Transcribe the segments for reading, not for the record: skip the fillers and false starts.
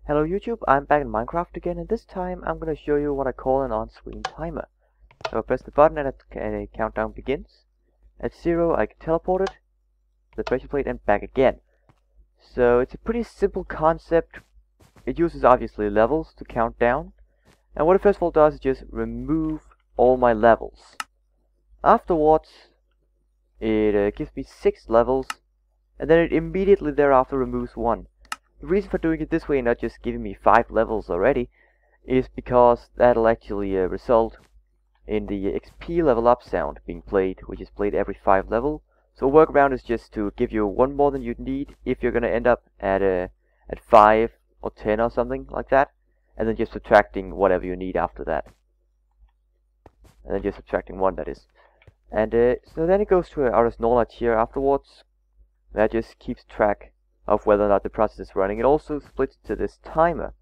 Hello YouTube, I'm back in Minecraft again, and this time I'm going to show you what I call an on-screen timer. So I press the button and a countdown begins. At 0 I can teleport it, the pressure plate, and back again. So it's a pretty simple concept. It uses obviously levels to count down, and what it first of all does is just remove all my levels. Afterwards it gives me 6 levels, and then it immediately thereafter removes 1. The reason for doing it this way and not just giving me 5 levels already is because that'll actually result in the XP level up sound being played, which is played every 5 level. So a workaround is just to give you 1 more than you'd need if you're gonna end up at 5 or 10 or something like that, and then just subtracting whatever you need after that. And then just subtracting 1, that is. And so then it goes to RS knowledge here afterwards. That just keeps track of whether or not the process is running. It also splits to this timer,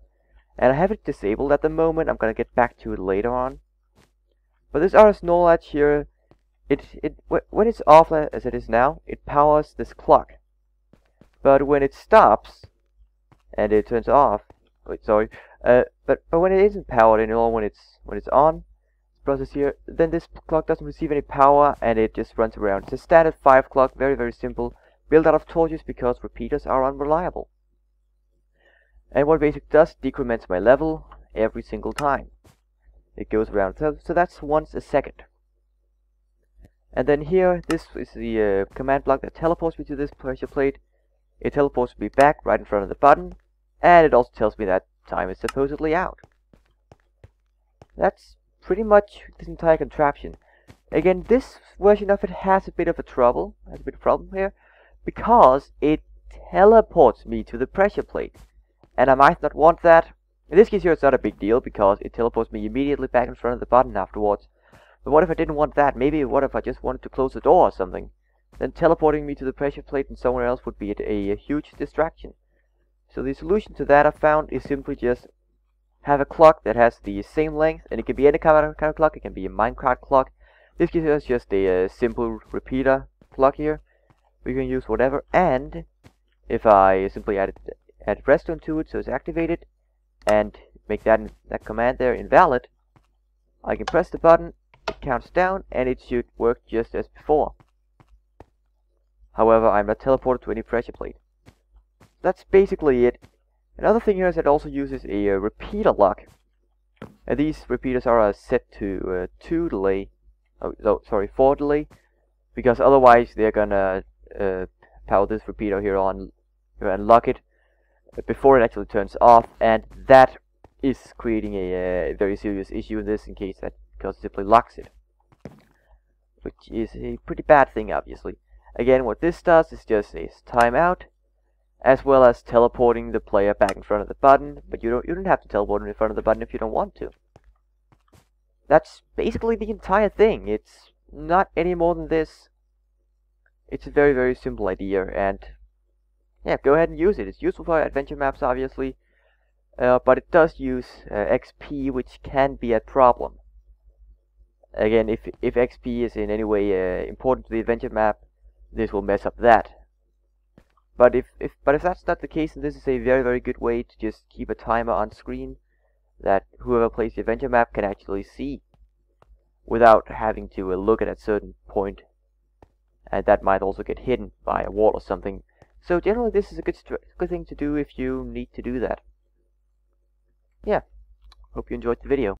and I have it disabled at the moment. I'm gonna get back to it later on. But this RS knowledge here, when it's off as it is now, it powers this clock. But when it stops and it turns off, but when it isn't powered anymore, when it's on, this process here, then this clock doesn't receive any power and it just runs around. It's a standard 5 clock, very simple. Built out of torches because repeaters are unreliable. And what it basically does, decrements my level every single time it goes around. So that's once a second. And then here, this is the command block that teleports me to this pressure plate. It teleports me back right in front of the button, and it also tells me that time is supposedly out. That's pretty much this entire contraption. Again, this version of it has a bit of problem here, because it teleports me to the pressure plate, and I might not want that. In this case here, it's not a big deal because it teleports me immediately back in front of the button afterwards. But what if I didn't want that? Maybe what if I just wanted to close the door or something? Then teleporting me to the pressure plate and somewhere else would be a huge distraction. So the solution to that I found is simply just have a clock that has the same length, and it can be any kind of clock. It can be a minecart clock. This gives us just a simple repeater clock here. We can use whatever, and if I simply add redstone to it so it's activated, and make that command there invalid, I can press the button, it counts down, and it should work just as before. However, I'm not teleported to any pressure plate. That's basically it. Another thing here is it also uses a repeater lock, and these repeaters are set to 4 delay, because otherwise they're gonna power this repeater here on and lock it before it actually turns off, and that is creating a very serious issue in this case, because it simply locks it, which is a pretty bad thing, obviously. Again, what this does is just says timeout, as well as teleporting the player back in front of the button, but you don't have to teleport in front of the button if you don't want to. That's basically the entire thing. It's not any more than this. It's a very simple idea, and yeah, go ahead and use it. It's useful for adventure maps, obviously, but it does use XP, which can be a problem. Again, if XP is in any way important to the adventure map, this will mess up that. But if that's not the case, then this is a very good way to just keep a timer on screen that whoever plays the adventure map can actually see, without having to look at a certain point. And that might also get hidden by a wall or something. So generally this is a good thing to do if you need to do that. Yeah, hope you enjoyed the video.